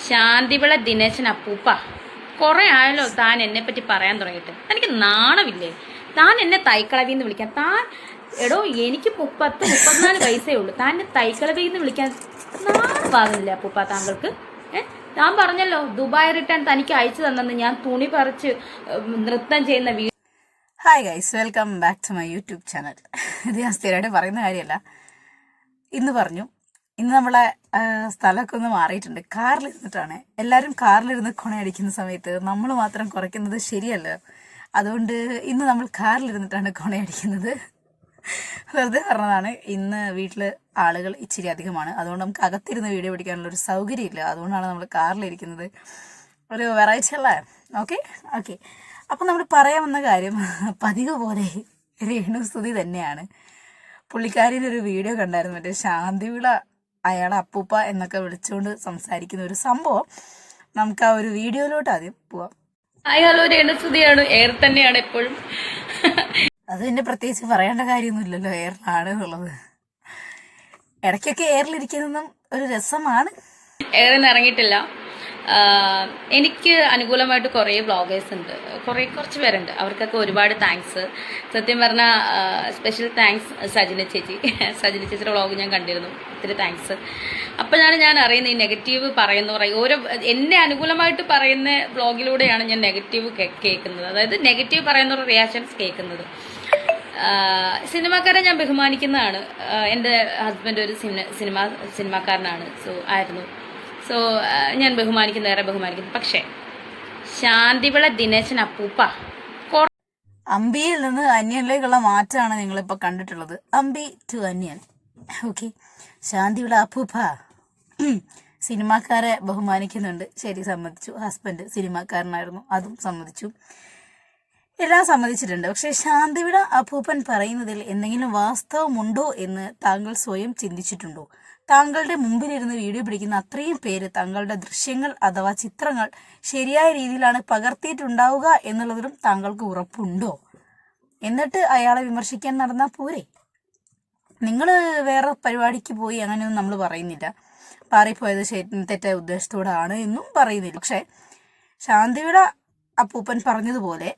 ശാന്തിവിള ദിനേശൻ അപ്പൂപ്പ, കുറെ ആയല്ലോ താൻ എന്നെ പറ്റി പറയാൻ തുടങ്ങിയിട്ട്. എനിക്ക് നാണമില്ലേ? താൻ എന്നെ തൈക്കളവിന്ന് വിളിക്കാൻ? താൻ എടോ, എനിക്ക് 34 വയസ്സേ ഉള്ളൂ. താൻ എന്നെ തൈക്കളവിന്ന് വിളിക്കാൻ നാണമാകുന്നില്ല അപ്പൂപ്പ താങ്കൾക്ക്? താൻ പറഞ്ഞല്ലോ ദുബായ് റിട്ടേൺ തനിക്ക് അയച്ചു തന്നെന്ന്. ഞാൻ തുണി പറിച്ച് നൃത്തം ചെയ്യുന്ന video. Hi guys, welcome back to my YouTube channel. ഇത് ഞാൻ സ്ഥിരമായിട്ട് പറയുന്ന കാര്യമല്ല, ഇന്ന് പറഞ്ഞു. ഇന്ന് നമ്മളെ സ്ഥലമൊക്കെ ഒന്ന് മാറിയിട്ടുണ്ട്. കാറിലിരുന്നിട്ടാണ്. എല്ലാവരും കാറിലിരുന്ന് കൊണയടിക്കുന്ന സമയത്ത് നമ്മൾ മാത്രം കുറയ്ക്കുന്നത് ശരിയല്ല. അതുകൊണ്ട് ഇന്ന് നമ്മൾ കാറിലിരുന്നിട്ടാണ് കൊണയടിക്കുന്നത്. വെറുതെ പറഞ്ഞതാണ്. ഇന്ന് വീട്ടിൽ ആളുകൾ ഇച്ചിരി അധികമാണ്. അതുകൊണ്ട് നമുക്ക് അകത്തിരുന്ന് വീഡിയോ പിടിക്കാനുള്ള ഒരു സൗകര്യമില്ല. അതുകൊണ്ടാണ് നമ്മൾ കാറിലിരിക്കുന്നത്. ഒരു വെറൈറ്റി ഉള്ള ഓക്കെ. അപ്പം നമ്മൾ പറയാൻ വന്ന കാര്യം പതിവ് പോലെ രേണുസുതി തന്നെയാണ്. പുള്ളിക്കാരിയുടെ ഒരു വീഡിയോ കണ്ടായിരുന്നു. മറ്റേ ശാന്തിവിള അയാളെ അപ്പൂപ്പ എന്നൊക്കെ വിളിച്ചുകൊണ്ട് സംസാരിക്കുന്ന ഒരു സംഭവം. നമുക്ക് ആ ഒരു വീഡിയോയിലോട്ട് ആദ്യം പോവാം. അയാളോ രേണുസുതിയാണ്, എയർ തന്നെയാണ് എപ്പോഴും. അത് പിന്നെ പ്രത്യേകിച്ച് പറയേണ്ട കാര്യമൊന്നുമില്ലല്ലോ, എയറിലാണ് എന്നുള്ളത്. ഇടയ്ക്കൊക്കെ എയറിലിരിക്കുന്നതും ഒരു രസമാണ്. എയറിൽ നിന്ന് ഇറങ്ങിയിട്ടില്ല. എനിക്ക് അനുകൂലമായിട്ട് കുറേ വ്ളോഗേഴ്സ് ഉണ്ട്, കുറച്ച് പേരുണ്ട്. അവർക്കൊക്കെ ഒരുപാട് താങ്ക്സ്. സത്യം പറഞ്ഞാൽ സ്പെഷ്യൽ താങ്ക്സ് സജിന ചേച്ചിയുടെ വ്ളോഗ് ഞാൻ കണ്ടിരുന്നു. ഒത്തിരി താങ്ക്സ്. അപ്പോഴാണ് ഞാൻ അറിയുന്നത് ഈ നെഗറ്റീവ് ഓരോ എന്നെ അനുകൂലമായിട്ട് പറയുന്ന വ്ളോഗിലൂടെയാണ് ഞാൻ നെഗറ്റീവ് കേൾക്കുന്നത്. അതായത് നെഗറ്റീവ് പറയുന്ന റിയാക്ഷൻസ് കേൾക്കുന്നത്. സിനിമാക്കാരെ ഞാൻ ബഹുമാനിക്കുന്നതാണ്. എൻ്റെ ഹസ്ബൻഡ് ഒരു സിനിമാക്കാരനാണ്. സോ ഞാൻ ഏറെ ബഹുമാനിക്കുന്നു. പക്ഷേ ശാന്തിവിള ദിനേശൻ അപ്പൂപ്പ, അമ്പിയിൽ നിന്ന് അന്യനിലേക്കുള്ള മാറ്റമാണ് നിങ്ങളിപ്പോൾ കണ്ടിട്ടുള്ളത്. അമ്പി ടു അന്യൻ. ഓക്കെ, ശാന്തിവിള അപ്പൂപ്പ സിനിമാക്കാരെ ബഹുമാനിക്കുന്നുണ്ട്. ശരി, സമ്മതിച്ചു. ഹസ്ബൻഡ് സിനിമാക്കാരനായിരുന്നു, അതും സമ്മതിച്ചു. എല്ലാം സമ്മതിച്ചിട്ടുണ്ട്. പക്ഷെ ശാന്തിവിള അപ്പൂപ്പൻ പറയുന്നതിൽ എന്തെങ്കിലും വാസ്തവമുണ്ടോ എന്ന് താങ്കൾ സ്വയം ചിന്തിച്ചിട്ടുണ്ടോ? താങ്കളുടെ മുമ്പിലിരുന്ന് വീഡിയോ പിടിക്കുന്ന അത്രയും പേര് താങ്കളുടെ ദൃശ്യങ്ങൾ അഥവാ ചിത്രങ്ങൾ ശരിയായ രീതിയിലാണ് പകർത്തിയിട്ടുണ്ടാവുക എന്നുള്ളതിലും താങ്കൾക്ക് ഉറപ്പുണ്ടോ? എന്നിട്ട് അയാളെ വിമർശിക്കാൻ നടന്നാൽ പോരെ? നിങ്ങൾ വേറെ പരിപാടിക്ക് പോയി അങ്ങനെയൊന്നും നമ്മൾ പറയുന്നില്ല. പാറിപ്പോയത് തെറ്റായ ഉദ്ദേശത്തോടാണ് എന്നും പറയുന്നില്ല. പക്ഷെ ശാന്തിവിള അപ്പൂപ്പൻ പറഞ്ഞതുപോലെ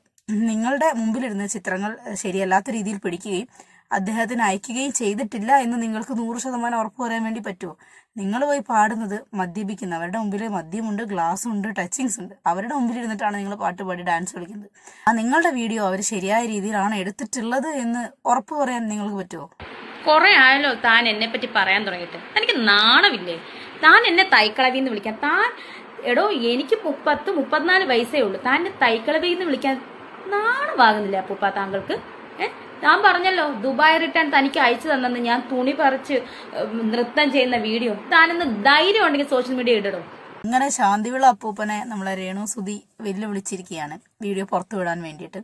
നിങ്ങളുടെ മുമ്പിലിരുന്ന ചിത്രങ്ങൾ ശരിയല്ലാത്ത രീതിയിൽ പിടിക്കുകയും അദ്ദേഹത്തിന് അയക്കുകയും ചെയ്തിട്ടില്ല എന്ന് നിങ്ങൾക്ക് 100% ഉറപ്പ് പറയാൻ വേണ്ടി പറ്റുമോ? നിങ്ങൾ പോയി പാടുന്നത് മദ്യപിക്കുന്ന അവരുടെ മുമ്പിൽ മദ്യമുണ്ട്, ഗ്ലാസ് ഉണ്ട്, ടച്ചിങ്സ് ഉണ്ട്. അവരുടെ മുമ്പിൽ ഇരുന്നിട്ടാണ് നിങ്ങൾ പാട്ട് പാടി ഡാൻസ് കളിക്കുന്നത്. നിങ്ങളുടെ വീഡിയോ അവർ ശരിയായ രീതിയിലാണ് എടുത്തിട്ടുള്ളത് എന്ന് ഉറപ്പ് പറയാൻ നിങ്ങൾക്ക് പറ്റുമോ? കുറെ ആയല്ലോ താൻ എന്നെ പറ്റി പറയാൻ തുടങ്ങിയിട്ട്. എനിക്ക് നാണമില്ലേ? താൻ എന്നെ തൈക്കളവിന്ന് വിളിക്കാൻ? എടോ, എനിക്ക് 34 വയസ്സേ ഉള്ളൂ. താൻ എന്നെ തൈക്കളവിന്ന് വിളിക്കാൻ നാണമാകുന്നില്ല അപ്പൂപ്പ താങ്കൾക്ക്? ഞാൻ പറഞ്ഞല്ലോ ദുബായ് റിട്ടേൺ തനിക്ക് അയച്ചു തന്നെന്ന്. ഞാൻ തുണി പറിച്ച് നൃത്തം ചെയ്യുന്ന വീഡിയോ. താനെന്ന് ധൈര്യം ഉണ്ടെങ്കിൽ സോഷ്യൽ മീഡിയ ഇടണം. ഇങ്ങനെ ശാന്തിവിള അപ്പൂപ്പനെ നമ്മളെ രേണുസുതി വെല്ലുവിളിച്ചിരിക്കുകയാണ് വീഡിയോ പുറത്തു വിടാൻ വേണ്ടിയിട്ട്.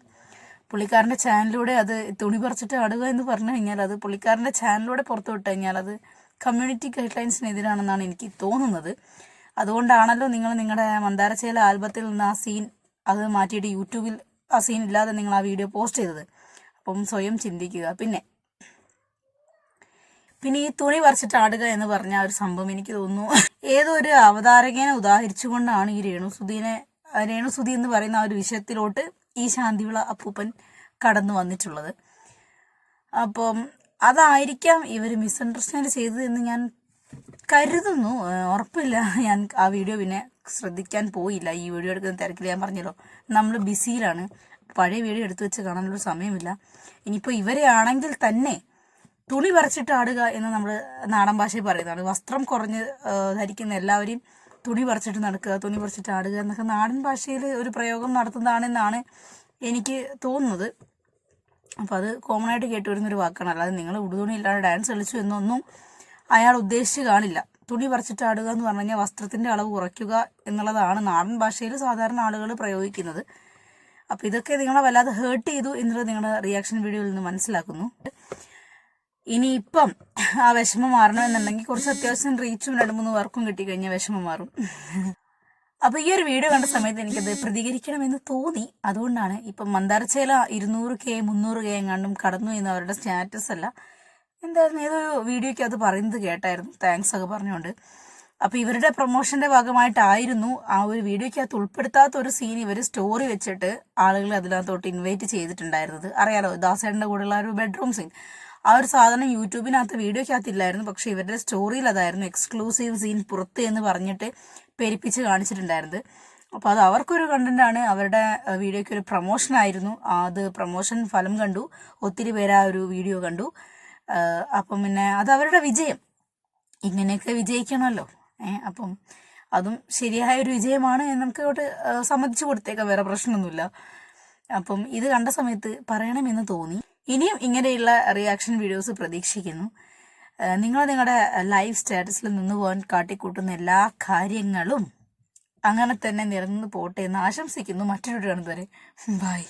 പുള്ളിക്കാരൻ്റെ ചാനലിലൂടെ അത് തുണി പറിച്ചിട്ട് ആടുക എന്ന് പറഞ്ഞു കഴിഞ്ഞാൽ അത് പുള്ളിക്കാരൻ്റെ ചാനലിലൂടെ പുറത്തു വിട്ട് കഴിഞ്ഞാൽ അത് കമ്മ്യൂണിറ്റി ഗൈഡ് ലൈൻസിനെതിരാണെന്നാണ് എനിക്ക് തോന്നുന്നത്. അതുകൊണ്ടാണല്ലോ നിങ്ങൾ നിങ്ങളുടെ മന്ദാരച്ചേല ആൽബത്തിൽ നിന്ന് ആ സീൻ അത് മാറ്റിയിട്ട് യൂട്യൂബിൽ ആ സീൻ ഇല്ലാതെ നിങ്ങൾ ആ വീഡിയോ പോസ്റ്റ് ചെയ്തത്. അപ്പം സ്വയം ചിന്തിക്കുക. പിന്നെ ഈ തുണി പറിച്ചിട്ട് ആടുക എന്ന് പറഞ്ഞ ഒരു സംഭവം എനിക്ക് തോന്നുന്നു ഏതോ ഒരു അവതാരകനെ ഉദാഹരിച്ചുകൊണ്ടാണ് ഈ രേണുസുതി എന്ന് പറയുന്ന ആ ഒരു വിഷയത്തിലോട്ട് ഈ ശാന്തിവിള അപ്പൂപ്പൻ കടന്നു വന്നിട്ടുള്ളത്. അപ്പം അതായിരിക്കാം ഇവർ മിസ്അണ്ടർസ്റ്റാൻഡ് ചെയ്തത് എന്ന് ഞാൻ കരുതുന്നു. ഉറപ്പില്ല. ഞാൻ ആ വീഡിയോ പിന്നെ ശ്രദ്ധിക്കാൻ പോയില്ല. ഈ വീഡിയോ എടുക്കുന്ന തിരക്കിൽ ഞാൻ പറഞ്ഞല്ലോ നമ്മൾ ബിസിയിലാണ്. പഴയ വീഡിയോ എടുത്തു വെച്ച് കാണാനൊരു സമയമില്ല. ഇനിയിപ്പോൾ ഇവരെ ആണെങ്കിൽ തന്നെ തുണി പറിച്ചിട്ട് ആടുക എന്ന് നമ്മൾ നാടൻ ഭാഷയിൽ പറയുന്നതാണ്. വസ്ത്രം കുറഞ്ഞ് ധരിക്കുന്ന എല്ലാവരെയും തുണി പറിച്ചിട്ട് നടക്കുക, തുണി പറിച്ചിട്ട് ആടുക എന്നൊക്കെ നാടൻ ഭാഷയിൽ ഒരു പ്രയോഗം നടത്തുന്നതാണെന്നാണ് എനിക്ക് തോന്നുന്നത്. അപ്പോൾ അത് കോമൺ ആയിട്ട് കേട്ട് വരുന്നൊരു വാക്കാണ്. അല്ലാതെ നിങ്ങൾ ഉടുതുണി ഇല്ലാതെ ഡാൻസ് കളിച്ചു എന്നൊന്നും അയാൾ ഉദ്ദേശിച്ച് കാണില്ല. തുണി പറിച്ചിട്ട് ആടുക എന്ന് പറഞ്ഞു കഴിഞ്ഞാൽ വസ്ത്രത്തിൻ്റെ അളവ് കുറയ്ക്കുക എന്നുള്ളതാണ് നാടൻ ഭാഷയിൽ സാധാരണ ആളുകൾ പ്രയോഗിക്കുന്നത്. അപ്പോൾ ഇതൊക്കെ നിങ്ങളെ വല്ലാതെ ഹേർട്ട് ചെയ്തു എന്നുള്ളത് നിങ്ങളുടെ റിയാക്ഷൻ വീഡിയോയിൽ നിന്ന് മനസ്സിലാക്കുന്നു. ഇനിയിപ്പം ആ വിഷമം മാറണമെന്നുണ്ടെങ്കിൽ കുറച്ച് അത്യാവശ്യം റീച്ചും 2-3 വർക്കും കിട്ടിക്കഴിഞ്ഞാൽ വിഷമം മാറും. അപ്പോൾ ഈ ഒരു വീഡിയോ കണ്ട സമയത്ത് എനിക്കത് പ്രതികരിക്കണമെന്ന് തോന്നി. അതുകൊണ്ടാണ് ഇപ്പം മന്ദാരച്ചേല 200K 300K എങ്ങാണ്ടും കടന്നു എന്ന് അവരുടെ സ്റ്റാറ്റസ് അല്ല എന്തായിരുന്നു ഏതൊരു വീഡിയോയ്ക്ക് അത് പറയുന്നത് കേട്ടായിരുന്നു. താങ്ക്സ് ഒക്കെ പറഞ്ഞുകൊണ്ട് അപ്പൊ ഇവരുടെ പ്രൊമോഷന്റെ ഭാഗമായിട്ടായിരുന്നു ആ ഒരു വീഡിയോക്കകത്ത് ഉൾപ്പെടുത്താത്ത ഒരു സീൻ ഇവർ സ്റ്റോറി വെച്ചിട്ട് ആളുകൾ അതിനകത്തോട്ട് ഇൻവൈറ്റ് ചെയ്തിട്ടുണ്ടായിരുന്നത്. അറിയാലോ, ദാസേട്ടന്റെ കൂടെയുള്ള ഒരു ബെഡ്റൂം സീൻ. ആ ഒരു സാധനം യൂട്യൂബിനകത്ത് വീഡിയോക്കകത്ത് ഇല്ലായിരുന്നു, പക്ഷെ ഇവരുടെ സ്റ്റോറിയിൽ അതായിരുന്നു എക്സ്ക്ലൂസീവ് സീൻ പുറത്ത് എന്ന് പറഞ്ഞിട്ട് പെരുപ്പിച്ച് കാണിച്ചിട്ടുണ്ടായിരുന്നത്. അപ്പോൾ അത് അവർക്കൊരു കണ്ടന്റാണ്, അവരുടെ വീഡിയോയ്ക്ക് ഒരു പ്രൊമോഷൻ ആയിരുന്നു. അത് പ്രൊമോഷൻ ഫലം കണ്ടു, ഒത്തിരി പേര് ആ ഒരു വീഡിയോ കണ്ടു. അപ്പം പിന്നെ അത് അവരുടെ വിജയം, ഇങ്ങനെയൊക്കെ വിജയിക്കണമല്ലോ. അപ്പം അതും ശരിയായ ഒരു വിജയമാണ് എന്ന് നമുക്ക് ഇങ്ങോട്ട് സമ്മതിച്ചു കൊടുത്തേക്കാം, വേറെ പ്രശ്നമൊന്നുമില്ല. അപ്പം ഇത് കണ്ട സമയത്ത് പറയണമെന്ന് തോന്നി. ഇനിയും ഇങ്ങനെയുള്ള റിയാക്ഷൻ വീഡിയോസ് പ്രതീക്ഷിക്കുന്നു. നിങ്ങൾ നിങ്ങളുടെ ലൈവ് സ്റ്റാറ്റസിൽ നിന്ന് പോകാൻ കാട്ടിക്കൂട്ടുന്ന എല്ലാ കാര്യങ്ങളും അങ്ങനെ തന്നെ നിറഞ്ഞു പോട്ടെ എന്ന് ആശംസിക്കുന്നു. മറ്റൊരു കാണുന്നവരെ ബൈ.